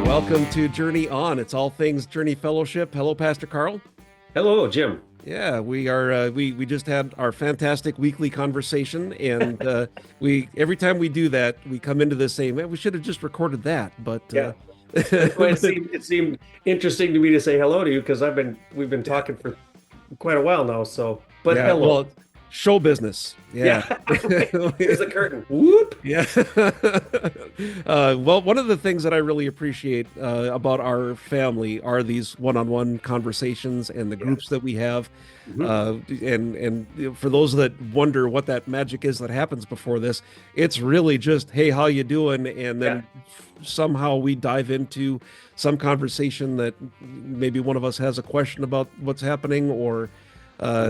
Welcome to Journey On. It's all things Journey Fellowship. Hello, Pastor Karl. Hello, Jim. Yeah, we are. We just had our fantastic weekly conversation, and we every time we do that, we come into this saying, "Man, we should have just recorded that." But yeah, well, it seemed interesting to me to say hello to you because we've been talking for quite a while now. So, but yeah, hello. well, show business. Yeah. Here's the curtain. Whoop. Yeah. Well, one of the things that I really appreciate about our family are these one-on-one conversations and the groups that we have. And for those that wonder what that magic is that happens before this, it's really just, hey, how you doing? And then somehow we dive into some conversation that maybe one of us has a question about what's happening or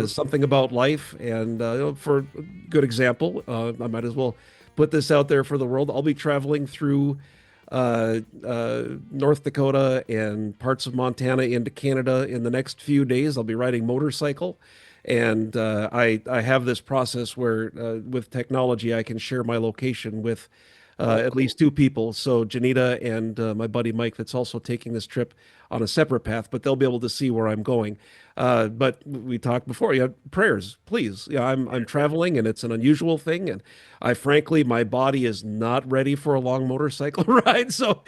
something about life. And for a good example, I might as well put this out there for the world. I'll be traveling through North Dakota and parts of Montana into Canada in the next few days. I'll be riding motorcycle. And I have this process where with technology, I can share my location with at least two people. So Janita and my buddy Mike, that's also taking this trip on a separate path, but they'll be able to see where I'm going. But we talked before, prayers, please. Yeah, I'm traveling and it's an unusual thing. And frankly, my body is not ready for a long motorcycle ride. So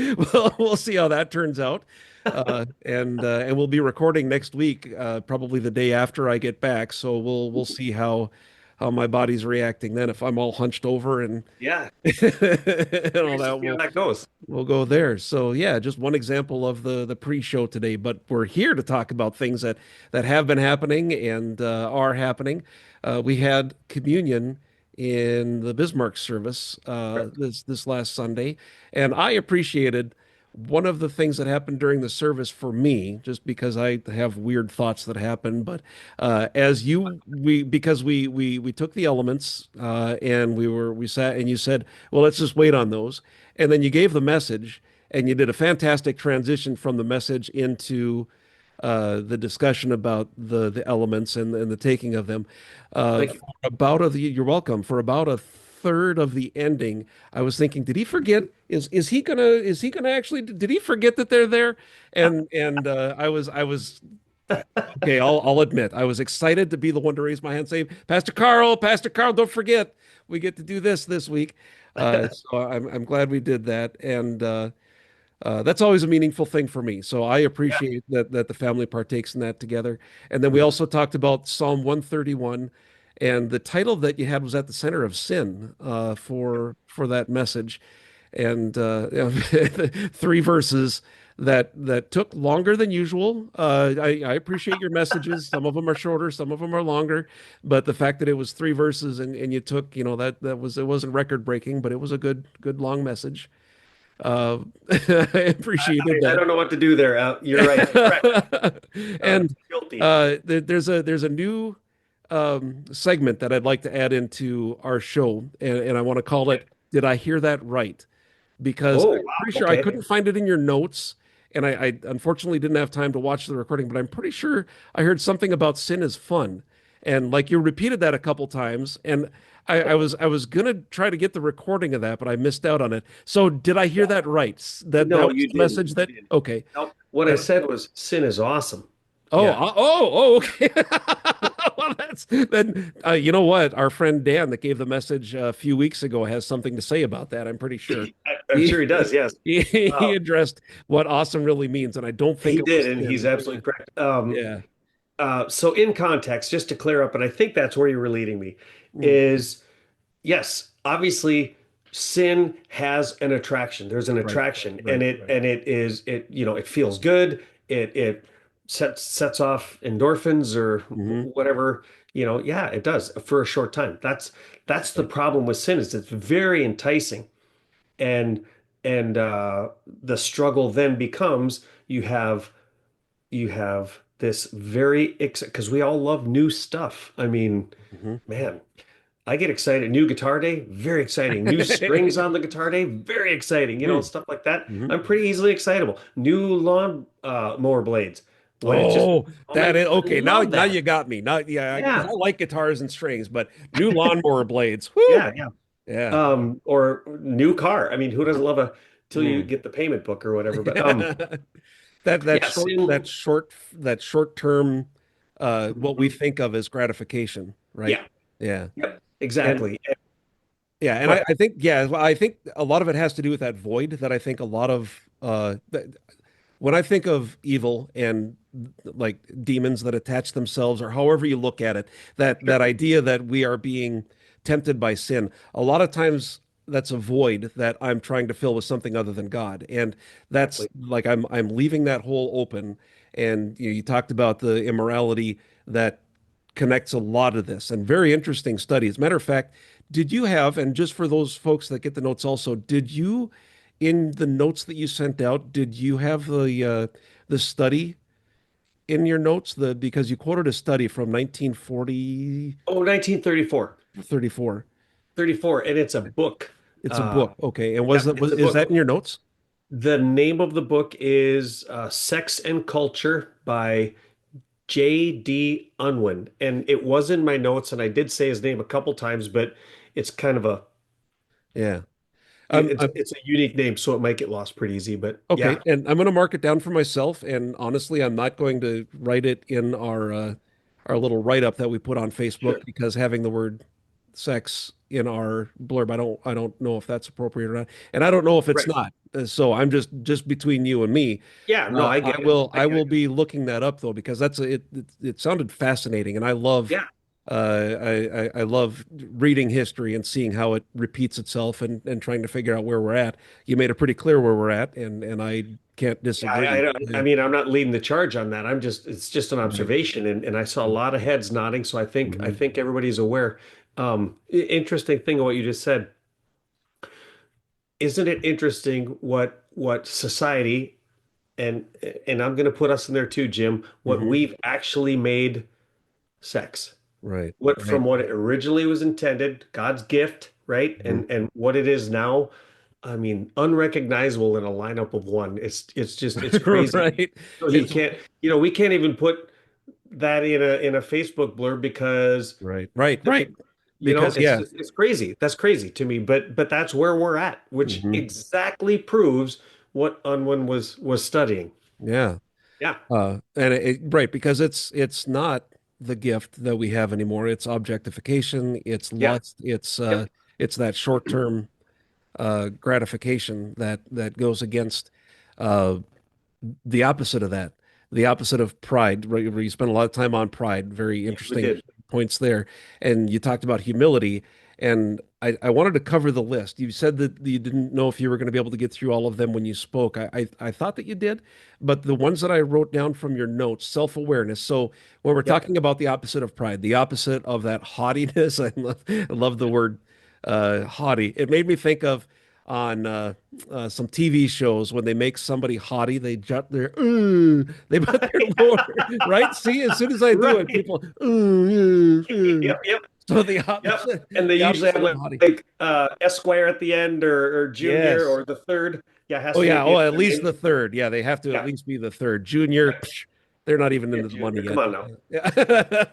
we'll see how that turns out. And we'll be recording next week, probably the day after I get back. So we'll see how my body's reacting then. If I'm all hunched over and and all that goes. We'll go there. So yeah, just one example of the pre-show today, but we're here to talk about things that have been happening and are happening. We had communion in the Bismarck service this last Sunday, and I appreciated one of the things that happened during the service for me, just because I have weird thoughts that happen, but because we took the elements and we sat and you said, well, let's just wait on those. And then you gave the message and you did a fantastic transition from the message into the discussion about the elements and the taking of them. Thank you. You're welcome. For about a third of the ending, I was thinking, did he forget? Is he gonna actually? Did he forget that they're there? And I was okay. I'll admit I was excited to be the one to raise my hand, saying, Pastor Karl, don't forget we get to do this week. So I'm glad we did that, and that's always a meaningful thing for me. So I appreciate that the family partakes in that together. And then we also talked about Psalm 131. And the title that you had was At the Center of Sin for that message. And three verses that took longer than usual. I appreciate your messages. Some of them are shorter, some of them are longer. But the fact that it was three verses and you took, it wasn't record breaking, but it was a good long message. I appreciated that. I don't know what to do there. You're right. Correct. And there's a new segment that I'd like to add into our show, and I want to call it "Did I Hear That Right?" Because I'm pretty sure I couldn't find it in your notes, and I unfortunately didn't have time to watch the recording, but I'm pretty sure I heard something about sin is fun, and like you repeated that a couple times, and I was gonna try to get the recording of that, but I missed out on it. So did I hear that right? That was the message that okay. No, what I said was sin is awesome. Okay. Well, that's then. You know what? Our friend Dan that gave the message a few weeks ago has something to say about that. I'm pretty sure. I'm sure he does. Yes, he addressed what awesome really means, and I don't think he did, and he's absolutely correct. So in context, just to clear up, and I think that's where you were leading me, is yes, obviously sin has an attraction. There's an attraction, and it feels good. It sets off endorphins or whatever, it does for a short time. That's the problem with sin, is it's very enticing. And the struggle then becomes you have this because we all love new stuff. I mean, man, I get excited. New guitar day, very exciting. New strings on the guitar day, very exciting. Stuff like that. I'm pretty easily excitable. New lawn mower blades, when it's just, Oh, oh that my, is I okay. Now, love now that. you got me. Now, yeah, because I Yeah, like guitars and strings, but new lawnmower blades. Whoo! yeah, yeah. Yeah. Or new car. I mean, who doesn't love a till you Mm. get the payment book or whatever? But That that yes, short that short that short term what we think of as gratification, right? yeah, Yeah. yep, And exactly. yeah, and Go ahead. I think yeah, well, I think a lot of it has to do with that void that I think a lot of when I think of evil and like demons that attach themselves or however you look at it, that Sure, idea that we are being tempted by sin, a lot of times that's a void that I'm trying to fill with something other than God. And that's exactly. like I'm leaving that hole open. And you talked about the immorality that connects a lot of this and very interesting study. As a matter of fact, did you have, and just for those folks that get the notes also, did you in the notes that you sent out, did you have the study in your notes? The because you quoted a study from 1940 Oh, 1934. 34. 34, and it's a book. It's a Uh, book. Okay. And yeah, it's a is that book. in your notes? The name of the book is Sex and Culture by J.D. Unwin. And it was in my notes, and I did say his name a couple times, but it's kind of a Yeah. I'm it's a unique name, so it might get lost pretty easy. But okay, yeah, and I'm going to mark it down for myself. And honestly, I'm not going to write it in our little write-up that we put on Facebook sure. because having the word sex in our blurb, I don't know if that's appropriate or not, and I don't know if it's Right. not. So I'm just between you and me. Yeah, no, I get it. I I get will it. be looking that up though because it sounded fascinating, and I love Yeah. I love reading history and seeing how it repeats itself and trying to figure out where we're at. You made it pretty clear where we're at, and I can't Yeah, disagree. I Yeah. mean, I'm not leading the charge on that. It's just an Right. observation, and I saw a lot of heads nodding, so I Mhm. think everybody's aware. Interesting thing of what you just said. Isn't it interesting what society and and I'm going to put us in there too, Jim, what Mhm. we've actually made sex. Right. What Right. from what it originally was intended, God's gift, right? Mhm. And what it is now, I mean, unrecognizable in a lineup of one. It's just it's crazy. Right. So you It's can't, we can't even put that in a Facebook blurb because right. Right. Right. Because it's yeah. just it's crazy. That's crazy to me. But that's where we're at, which Mhm. exactly proves what Unwin was studying. Yeah. Yeah. And right, because it's not the gift that we have anymore. It's objectification, it's Yeah. lust, Yep. it's that short-term gratification that goes against uh, the opposite of that, the opposite of pride, right? Where you spend a lot of time on pride. Very Yes, we interesting did. points there. And you talked about humility, and I wanted to cover the list. You said that you didn't know if you were going to be able to get through all of them when you spoke. I thought that you did, but the ones that I wrote down from your notes, self-awareness. So when we're Yep. talking about the opposite of pride, the opposite of that haughtiness, I love the word haughty. It made me think of on some TV shows when they make somebody haughty, they jut their they put their lower right. See, as soon as I do it, Right. people Yep, yep, so yep. And they the usually have opposite of haughty. like Esquire at the end or Junior Yes. or the third. Yeah, it has Oh to be yeah. at the Oh, end at of their least name. the third. Yeah, they have to at Yeah. least be the third. Junior, they're not even Yeah, into the money Junior. Come yet. on now.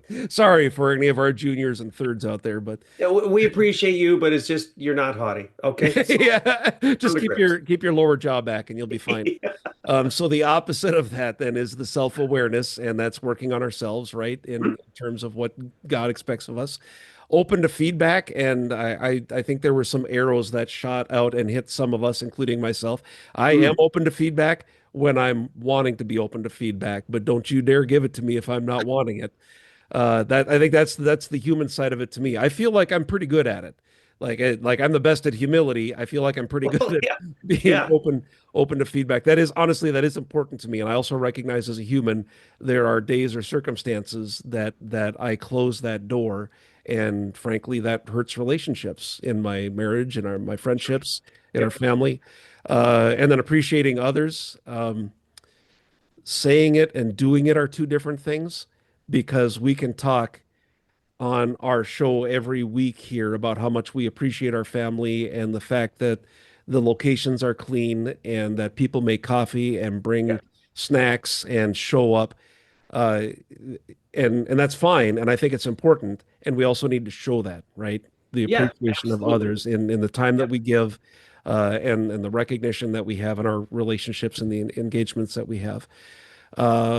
Yeah. Sorry for any of our juniors and thirds out there, but Yeah, we appreciate you, but it's just you're not haughty. Okay. So yeah, come just to grips. keep your lower jaw back and you'll be fine. So the opposite of that then is the self-awareness, and that's working on ourselves, right? In terms of what God expects of us. Open to feedback, and I think there were some arrows that shot out and hit some of us, including myself. I am Mm. open to feedback when I'm wanting to be open to feedback, but don't you dare give it to me if I'm not wanting it. That I think that's the human side of it to me. I feel like I'm pretty good at it. Like I'm the best at humility. I feel like I'm pretty good Well, at yeah. being Yeah. open to feedback. That is honestly that is important to me, and I also recognize as a human there are days or circumstances that I close that door, and frankly that hurts relationships in my marriage and my friendships in our Yep. family, and then appreciating others. Saying it and doing it are two different things because we can talk on our show every week here about how much we appreciate our family and the fact that the locations are clean and that people make coffee and Yeah. bring snacks and show up. Uh, and that's fine. And I think it's important. And we also need to show that, right? The Yeah, appreciation of absolutely. others in the time that Yeah. we give, and the recognition that we have in our relationships and the engagements that we have.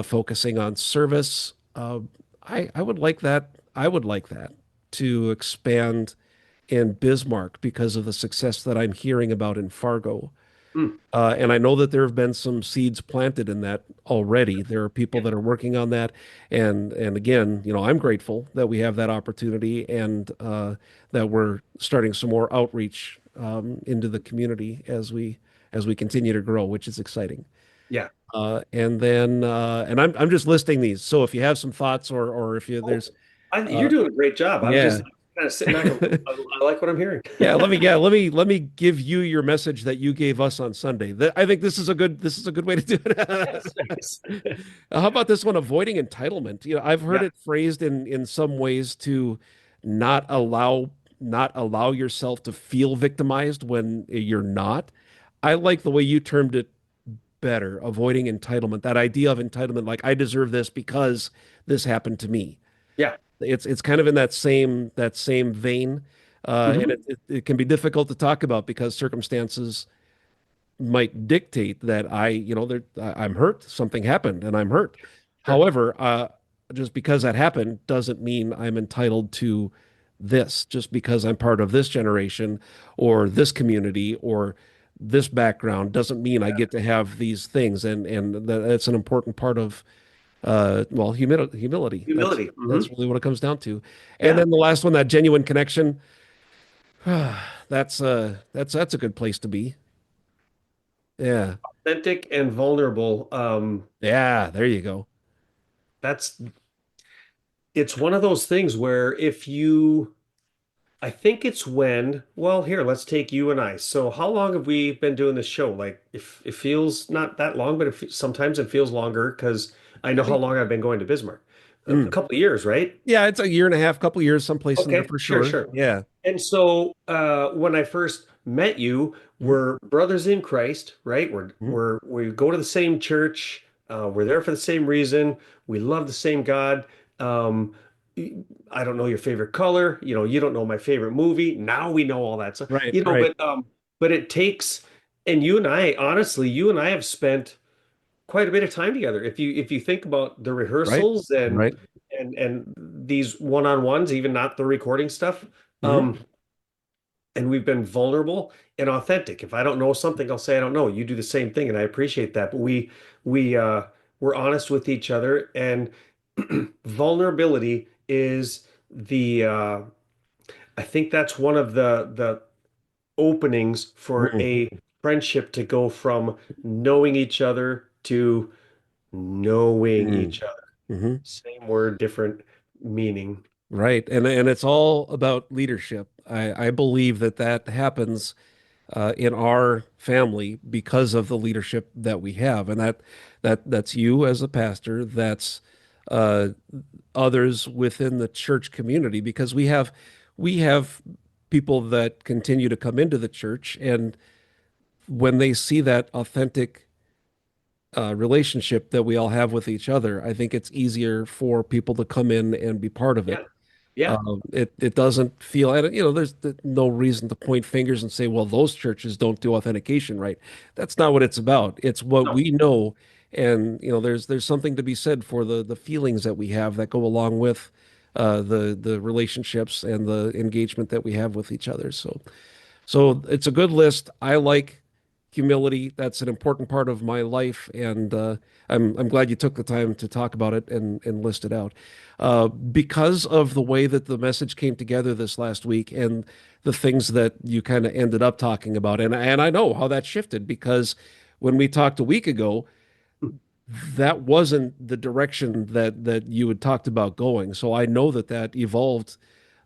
Focusing on service. I would like that. I would like that to expand in Bismarck because of the success that I'm hearing about in Fargo. Mm, And I know that there have been some seeds planted in that already. There are people yeah. that are working on that, and again, I'm grateful that we have that opportunity and that we're starting some more outreach into the community as we continue to grow, which is exciting. Yeah. And I'm just listing these. So if you have some thoughts or if Oh, there's you're uh, doing a great job. I'm yeah. just kind of sitting back. I like what I'm hearing. Yeah, let me give you your message that you gave us on Sunday. I think this is a good way to do Yes, it. thanks. How about this one, avoiding entitlement? I've heard Yeah. it phrased in some ways to not allow not allow yourself to feel victimized when you're not. I like the way you termed it better, avoiding entitlement. That idea of entitlement, like I deserve this because this happened to me. Yeah. It's kind of in that same vein, and Hmm. it can be difficult to talk about because circumstances might dictate that I'm hurt, something happened, and I'm hurt. Sure. However, just because that happened doesn't mean I'm entitled to this. Just because I'm part of this generation or this community or this background doesn't mean I get to have these things, and that's an important part of well, humility. That's Humility. that's really what it comes down to. And Yeah. then the last one, that genuine connection. That's a good place to be. Yeah. Authentic and vulnerable. Yeah, there you go. That's it's one of those things where if you I think it's when, well, here, let's take you and I. So how long have we been doing this show? Like, if it feels not that long, but sometimes it feels longer because I know I how think long I've been going to Bismarck. A mm. couple of years, right? Yeah, it's a year and a half, couple years, someplace in there Okay, for sure, sure. sure. Yeah. And so when I first met you, Mhm. we're brothers in Christ, right? Mhm. We go to the same church. We're there for the same reason. We love the same God. Um, I don't know your favorite color. You don't know my favorite movie. Now we know all that stuff. Right, right, But it takes, and you and I, honestly, you and I have spent quite a bit of time together. If you think about the right, rehearsals and right. these one-on-ones, even not the recording stuff, Hmm. um, and we've been vulnerable and authentic. If I don't know something, I'll say I don't know. You do the same thing, and I appreciate that. But we we're honest with each other, and vulnerability is the I think that's one of the openings for Hmm. a friendship to go from knowing each other to knowing each other. Hmm. Same word, different meaning. Right. And it's all about leadership. I believe that happens in our family because of the leadership that we have, and that's you as a pastor. That's uh, others within the church community because we have people that continue to come into the church, and when they see that authentic relationship that we all have with each other, I think it's easier for people to come in and be part of Yeah. it. Yeah. It doesn't feel, and there's no reason to point fingers and say, well, those churches don't do authentication right. That's not what it's about. It's what No. we know, and there's something to be said for the feelings that we have that go along with the relationships and the engagement that we have with each other. So it's a good list. I like humility. That's an important part of my life, and I'm glad you took the time to talk about it and list it out. Because of the way that the message came together this last week and the things that you kind of ended up talking about, and I know how that shifted because when we talked a week ago, that wasn't the direction that you had talked about going. So I know that evolved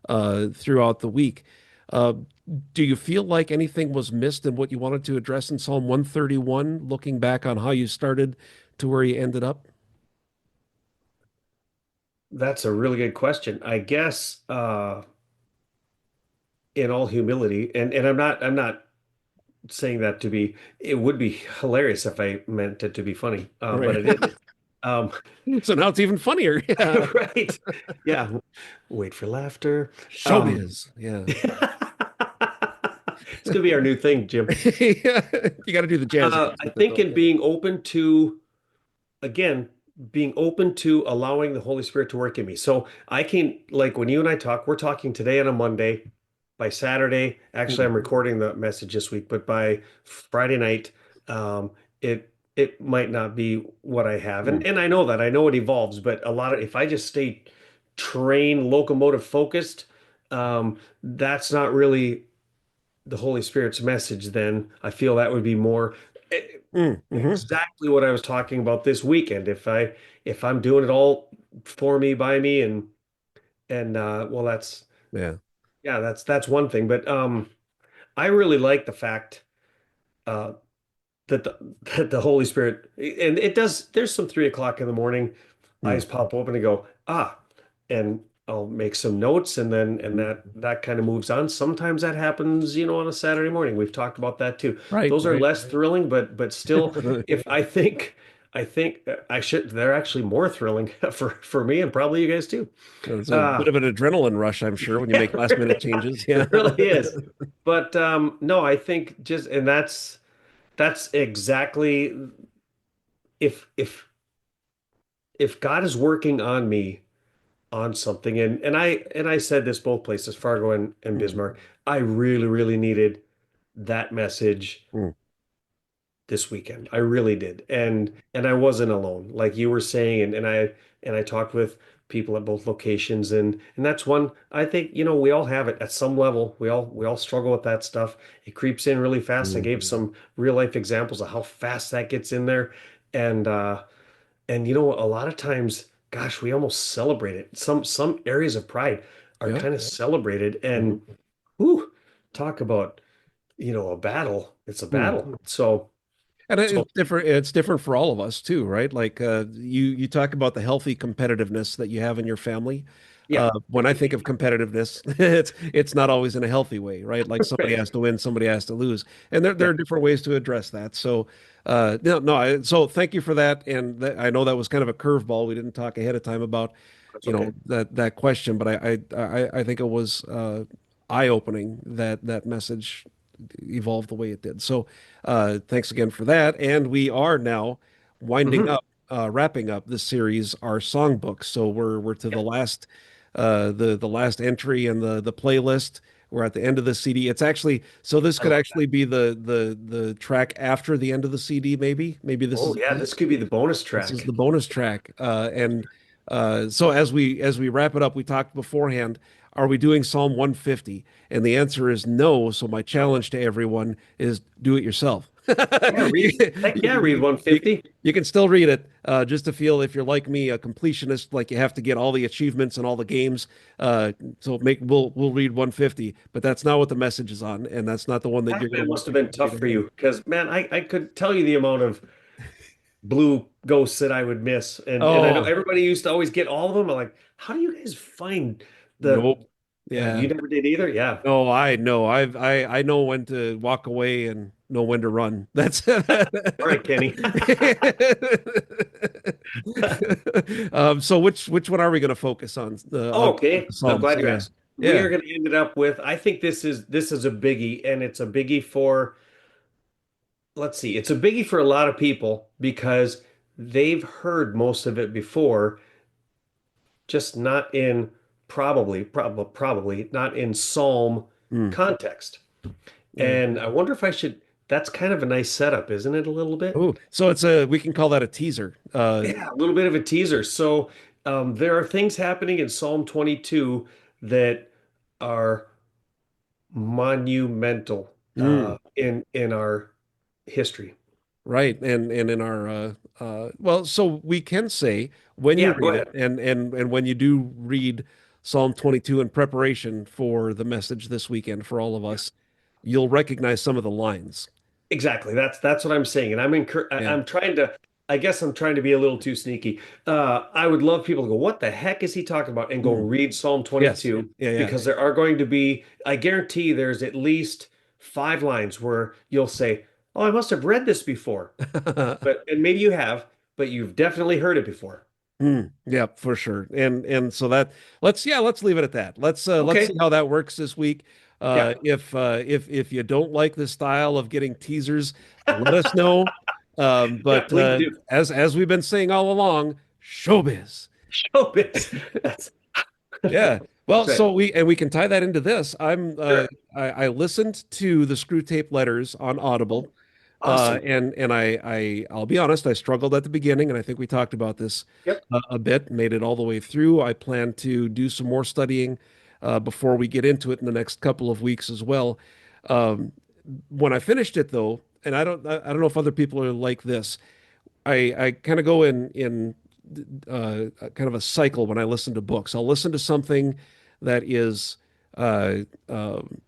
throughout the week. Uh, do you feel like anything was missed in what you wanted to address in Psalm 131, looking back on how you started to where you ended up? That's a really good question. I guess in all humility, and I'm not saying that to be, it would be hilarious if I meant it to be funny, but Right. it isn't. Um, So now it's even funnier. Yeah. right. Yeah. Wait for laughter. Um, Showbiz. Yeah. it's gonna be our new thing, Jim. Yeah. You got to do the jazz hands I with it think though. in being open to, again, being open to allowing the Holy Spirit to work in me. So I can, like when you and I talk, we're talking today on a Monday. By Saturday, actually, Mm, I'm recording the message this week, but by Friday night, it might not be what I have. mm. And I know that. I know it evolves, but a lot of if I just stay train locomotive focused, that's not really the Holy Spirit's message, then I feel that would be more Mm-hmm. exactly what I was talking about this weekend. If I'm doing it all for me, by me, and well, that's Yeah. yeah, that's one thing. But I really like the fact uh, that the Holy Spirit, and it does. There's some 3 o'clock in the morning, Mm. eyes pop open and go and I'll make some notes, and then and that kind of moves on. Sometimes that happens, on a Saturday morning. We've talked about that too. Right, Those are right. less thrilling, but still, if I think I should, they're actually more thrilling for me and probably you guys too. It's a bit Uh, of an adrenaline rush, I'm sure, when you yeah, make last minute changes. Yeah. it really is. But no, I think just and that's exactly if if if God is working on me on something, and I said this both places, Fargo and Mm, Bismarck, I really, really needed that message mm. this weekend. I really did. And I wasn't alone, like you were saying, and I talked with people at both locations, and that's one I think, we all have it at some level. We all struggle with that stuff. It creeps in really fast. I Mm. gave some real life examples of how fast that gets in there. And a lot of times, gosh, we almost celebrate it. Some areas of pride are Yeah. kind of celebrated, and Mhm. whew, talk about, a battle. It's a Mm. battle. So And so it's different for all of us too, right? Like you talk about the healthy competitiveness that you have in your family. yeah, When I think of competitiveness, it's not always in a healthy way, right? Like somebody right. has to win, somebody has to lose, and there Yeah, are different ways to address that. So, no, no. So thank you for that, and I know that was kind of a curveball. We didn't talk ahead of time about, that's okay. that question, but I think it was eye-opening that that message evolved the way it did. So, thanks again for that. And we are now winding Hmm. up, wrapping up this series, Our Songbook. So we're to Yeah, the last, the last entry in the playlist. We're at the end of the CD. It's actually, so this I could love that. actually be the track after the end of the CD, maybe. Maybe this Oh is yeah, this could be the bonus this is track. the bonus track. And so as we wrap it up, we talked beforehand, are we doing Psalm 150? And the answer is no. So my challenge to everyone is do it yourself. Yeah, You, heck yeah, read you, you, 150. you can still read it, just to feel, if you're like me, a completionist, like you have to get all the achievements and all the games. So we'll read 150, but that's not what the message is on, and that's not the one that you're going to Pac-Man want must have people been to read tough for again. you because man, I could tell you the amount of blue ghosts that I would miss. And I know Oh, everybody used to always get all of them. I'm like, how do you guys find the nope. yeah, you Yeah. never did either? Yeah. No, I know. I know when to walk away and know when to run. That's All right, Kenny. so which one are we going to focus on? Oh, Of okay. the I'm Psalms? glad you Yeah. asked. We are Yeah. going to end it up with, I think this is a biggie, and it's a biggie for, let's see, it's a biggie for a lot of people because they've heard most of it before, just not in probably not in Psalm Mm, context. yeah. And I wonder if I should, that's kind of a nice setup, isn't it? A little bit. Oh, so we can call that a teaser. Yeah, a little bit of a teaser. So there are things happening in Psalm 22 that are monumental mm, in our history. right. And in our well, so we can say when you Yeah, go read it, ahead. and when you do read Psalm 22 in preparation for the message this weekend for all of Yeah, us, you'll recognize some of the lines. exactly. That's what I'm saying. And Yeah. I'm trying to, I guess I'm trying to be a little too sneaky. I would love people to go, what the heck is he talking about? And go Mm. read Psalm Yes. 22 Yeah, yeah. because there are going to be, I guarantee there's at least 5 lines where you'll say, "Oh, I must have read this before." But and maybe you have, but you've definitely heard it before. Yeah, for sure. And so that let's leave it at that. Let's see Okay. how that works this week. Yeah. If you don't like the style of getting teasers, let us know. Yeah, But please do. as we've been saying all along, showbiz. Showbiz. That's Yeah. Well, that's right. we can tie that into this. Sure. I listened to the Screwtape Letters on Oh, Audible. awesome. I'll be honest, I struggled at the beginning, and I think we talked about this Yep. a bit, made it all the way through. I plan to do some more studying before we get into it in the next couple of weeks as well. Um, when I finished it though, and I don't know if other people are like this. I kind of go in kind of a cycle when I listen to books. I'll listen to something that is uh,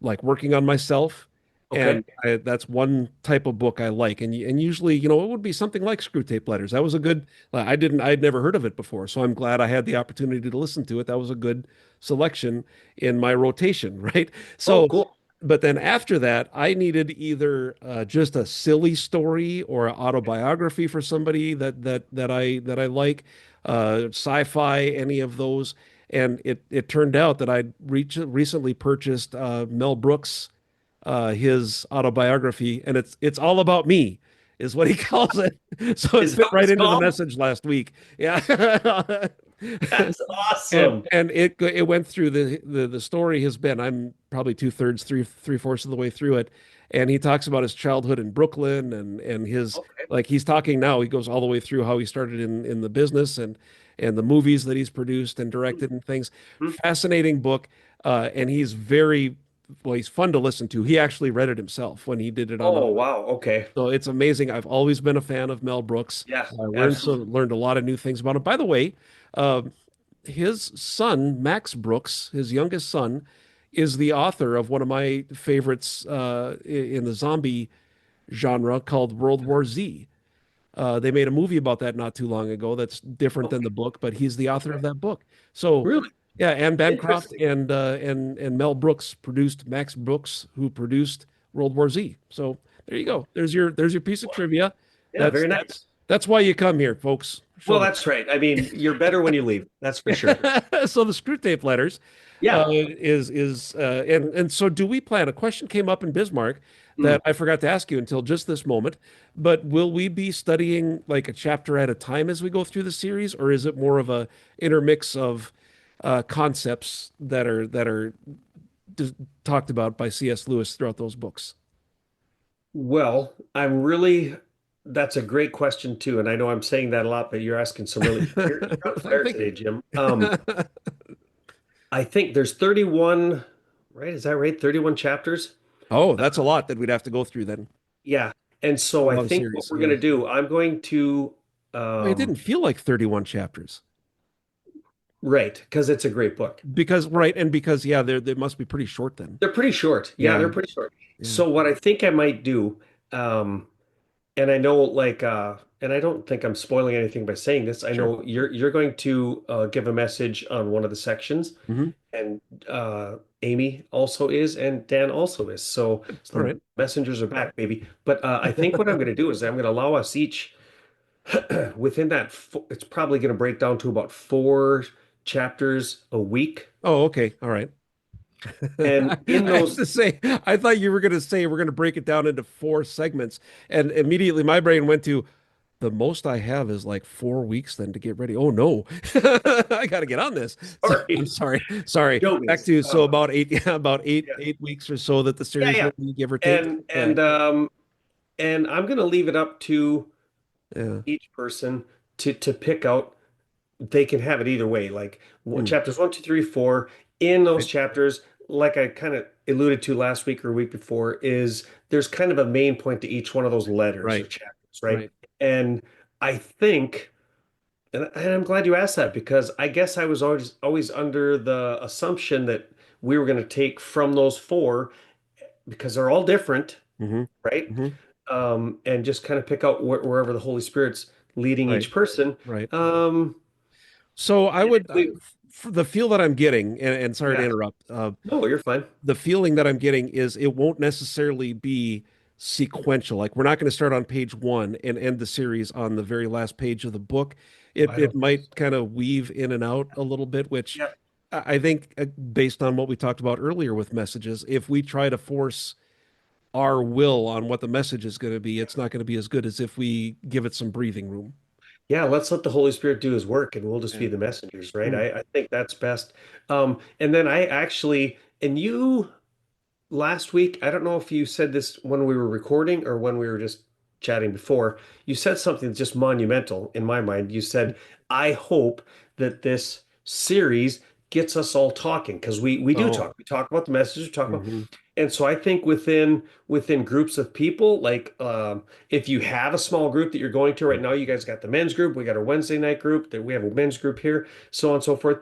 like working on myself, Okay. and that's one type of book I like. And usually, it would be something like Screwtape Letters. That was a good. I'd never heard of it before, so I'm glad I had the opportunity to listen to it. That was a good selection in my rotation, right? Oh, So cool. but then after that, I needed either just a silly story or an autobiography for somebody that I like, sci-fi, any of those. And it turned out that I'd recently purchased Mel Brooks, his autobiography, and it's all about me, is what he calls it. So it Is that fit what right it's into the called? message last week. Yeah. That's And awesome. and it went through the story has been I'm probably two-thirds, three-fourths of the way through it, and he talks about his childhood in Brooklyn and his Okay. like he's talking now. He goes all the way through how he started in the business and the movies that he's produced and directed and things. Mhm. Fascinating book, and he's fun to listen to. He actually read it himself when he did it on. Oh, wow. Okay. So it's amazing. I've always been a fan of Mel Brooks. Yeah, I absolutely. learned a lot of new things about him. By the way, his son, Max Brooks, his youngest son, is the author of one of my favorites in the zombie genre called World War Z. They made a movie about that not too long ago that's different than Okay. the book, but he's the author of Okay. that book. So, Really yeah, Anne Bancroft interesting. and Mel Brooks produced Max Brooks, who produced World War Z. So there you go. There's your piece of Wow. trivia. Yeah, That's very that's nice. that's why you come here, folks. Well, Showbiz. that's right. I mean, you're better when you leave. That's for sure. So the Screwtape Letters Yeah. and so do we plan? A question came up in Bismarck Mm. that I forgot to ask you until just this moment. But will we be studying like a chapter at a time as we go through the series, or is it more of a intermix of concepts that are d- talked about by C.S. Lewis throughout those books? Well, that's a great question too. And I know I'm saying that a lot, but you're asking some really, you're on fire Thank today, you. Jim. I think there's 31, right? Is that right? 31 chapters? Oh, Uh, that's a lot that we'd have to go through then. yeah. And A so I long think what series. we're going Yeah. to do, I'm going to, Well, it didn't feel like 31 chapters. right, because it's a great book. Because right, and because yeah, they must be pretty short then. They're pretty short. Yeah, Yeah, they're pretty short. yeah, So what I think I might do, um, and I know and I don't think I'm spoiling anything by saying this. I sure. know you're going to give a message on one of the sections, Hmm. and Amy also is, and Dan also is. So All the right. messengers are back, baby. But I think what I'm going to do is I'm going to allow us each within that. It's probably going to break down to about 4 chapters a week, Oh, okay. All right. and in I have those, to say, I thought you were going to say we're going to break it down into four segments, and immediately my brain went to the most I have is like 4 weeks then to get ready. Oh no, I got to get on this. So I'm sorry, sorry, sorry. Back showbiz. to so about eight, yeah, about eight, Yeah, 8 weeks or so that the yeah, series yeah. will be, give or take. And Yeah, and um and I'm going to leave it up to yeah. each person to pick out. They can have it either way. Like Hmm. chapters 1, 2, 3, 4. In those Right, chapters, like I kind of alluded to last week or week before, is there's kind of a main point to each one of those letters or right, chapters, right? right. And I think, and I'm glad you asked that because I guess I was always under the assumption that we were going to take from those four because they're all different, Hmm. right? Hmm. And just kind of pick out wherever the Holy Spirit's leading Right, each person. right. Um, So and if we, for the feel that I'm getting, and sorry to Yeah. interrupt, No, you're fine. the feeling that I'm getting is it won't necessarily be sequential. Like we're not going to start on page one and end the series on the very last page of the book. It I don't it think might so. kind of weave in and out a little bit, which Yeah. I think, based on what we talked about earlier with messages, if we try to force our will on what the message is going to be, it's not going to be as good as if we give it some breathing room. Yeah, let's let the Holy Spirit do his work and we'll just be Yeah. the messengers, right? Mm. I think that's best. And then I actually, and you last week, I don't know if you said this when we were recording or when we were just chatting before, you said something just monumental in my mind. You said, I hope that this series gets us all talking because we do Oh. talk. We talk about the message, we talk about, Hmm. and so I think within groups of people, like if you have a small group that you're going to right now, you guys got the men's group, we got our Wednesday night group, that we have a men's group here, so on and so forth.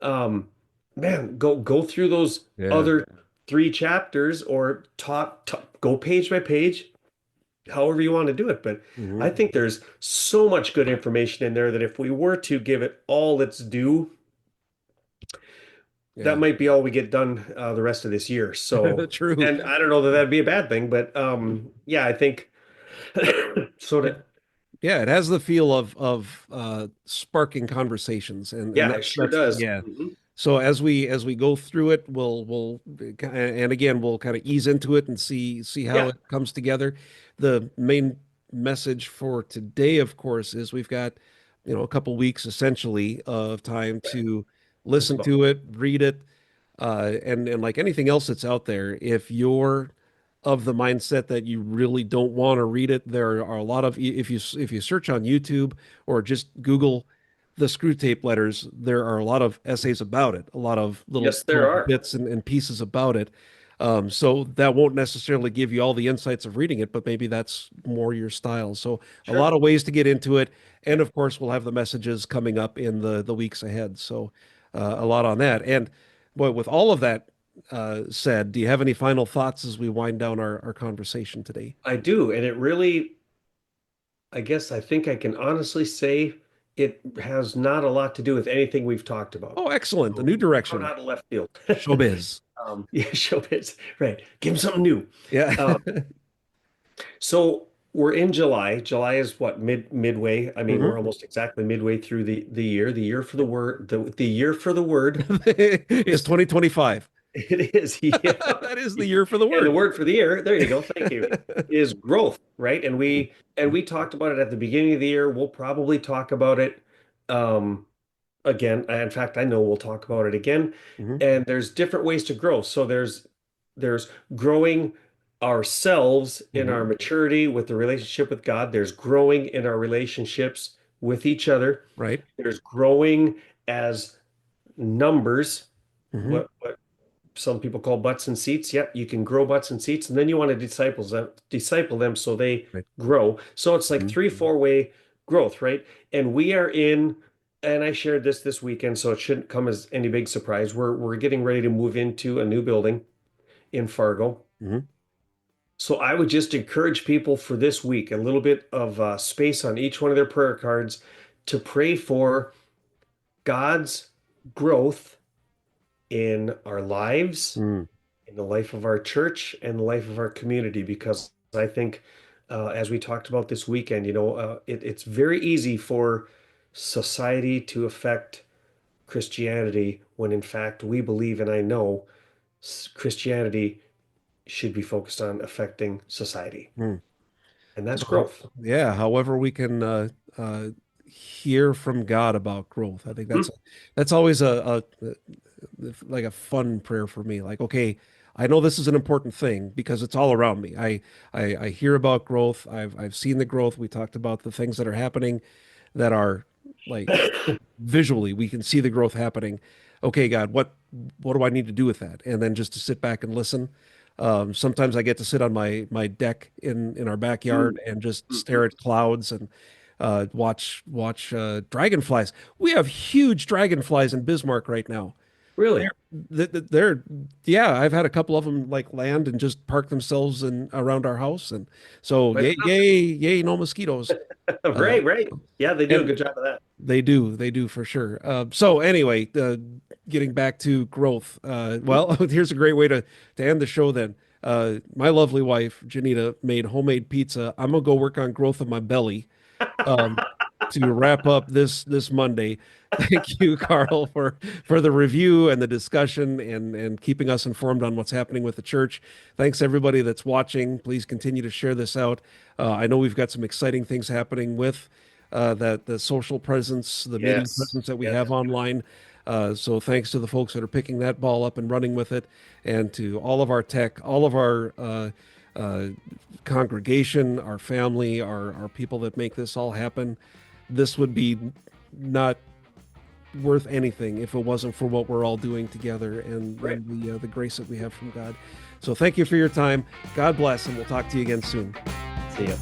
Um, Man, go through those Yeah. other three chapters or go page by page, however you want to do it. But I Hmm. think there's so much good information in there that if we were to give it all its due, that Yeah. might be all we get done the rest of this year. So, True. and I don't know that that'd be a bad thing, but yeah, I think so. It, yeah, it has the feel of sparking conversations, and Yeah, it sure that's does. yeah. Mhm. So as we go through it, we'll and again we'll kind of ease into it and see how Yeah, it comes together. The main message for today, of course, is we've got, a couple weeks essentially of time to just listen about. to it, read it, and like anything else that's out there, if you're of the mindset that you really don't want to read it, there are a lot of, if you search on YouTube or just Google the Screwtape Letters, there are a lot of essays about it, a lot of little Yes, little there are. bits and pieces about it. So that won't necessarily give you all the insights of reading it, but maybe that's more your style. So a Sure. lot of ways to get into it, and of course we'll have the messages coming up in the weeks ahead. So a lot on that. And boy, with all of that said, do you have any final thoughts as we wind down our conversation today? I do, and it really, I guess I think I can honestly say it has not a lot to do with anything we've talked about. Oh, excellent. A So new come direction. out of left field. Showbiz. Yeah, showbiz. Right. Give them something new. Yeah. Um, so we're in July. July is what, midway. I mean, we're Hmm. almost exactly midway through the year. The year for the word. The year for the word. It's 2025. It is, yeah. That is the year for the And the word. word for the year, there you go. Thank you. Is growth, right? And we talked about it at the beginning of the year. We'll probably talk about it um again. In fact, I know we'll talk about it again. Hmm. And there's different ways to grow. So there's growing ourselves in our Hmm. maturity with the relationship with God. There's growing in our relationships with each other. Right. There's growing as numbers. Hmm. What some people call butts and seats. Yep, you can grow butts and seats, and then you want to disciple them so they Right. grow. So it's like Mhm. three, four-way growth, right? And we are in, and I shared this weekend, so it shouldn't come as any big surprise. We're getting ready to move into a new building in Fargo. Mhm. So I would just encourage people for this week, a little bit of space on each one of their prayer cards to pray for God's growth in our lives, Mm. in the life of our church and the life of our community, because I think, as we talked about this weekend, it's very easy for society to affect Christianity when in fact we believe, and I know Christianity should be focused on affecting society, Mm. and that's So, growth. yeah, however we can hear from God about growth, I think Mhm. that's always like a fun prayer for me. Like, okay, I know this is an important thing because it's all around me. I hear about growth. I've seen the growth. We talked about the things that are happening that are like visually we can see the growth happening. Okay, God, what do I need to do with that? And then just to sit back and listen. Sometimes I get to sit on my deck in our backyard and just Mhm. stare at clouds and watch dragonflies. We have huge dragonflies in Bismarck right now. Really? They're yeah, I've had a couple of them like land and just park themselves in around our house, and so But yay, no mosquitoes. Uh, right, right. Yeah, they do a and good job of that. they do for sure. So anyway, getting back to growth. Well, here's a great way to end the show then. My lovely wife, Janita, made homemade pizza. I'm gonna go work on growth of my belly um, to wrap up this Monday. Thank you, Karl, for the review and the discussion and keeping us informed on what's happening with the church. Thanks everybody that's watching. Please continue to share this out. I know we've got some exciting things happening with that the social presence, the meeting Yes. presence that we have Yes. online. So thanks to the folks that are picking that ball up and running with it, and to all of our tech, all of our uh, congregation, our family, our people that make this all happen. This would be not worth anything if it wasn't for what we're all doing together Right. and the grace that we have from God. So thank you for your time. God bless, and we'll talk to you again soon. See ya.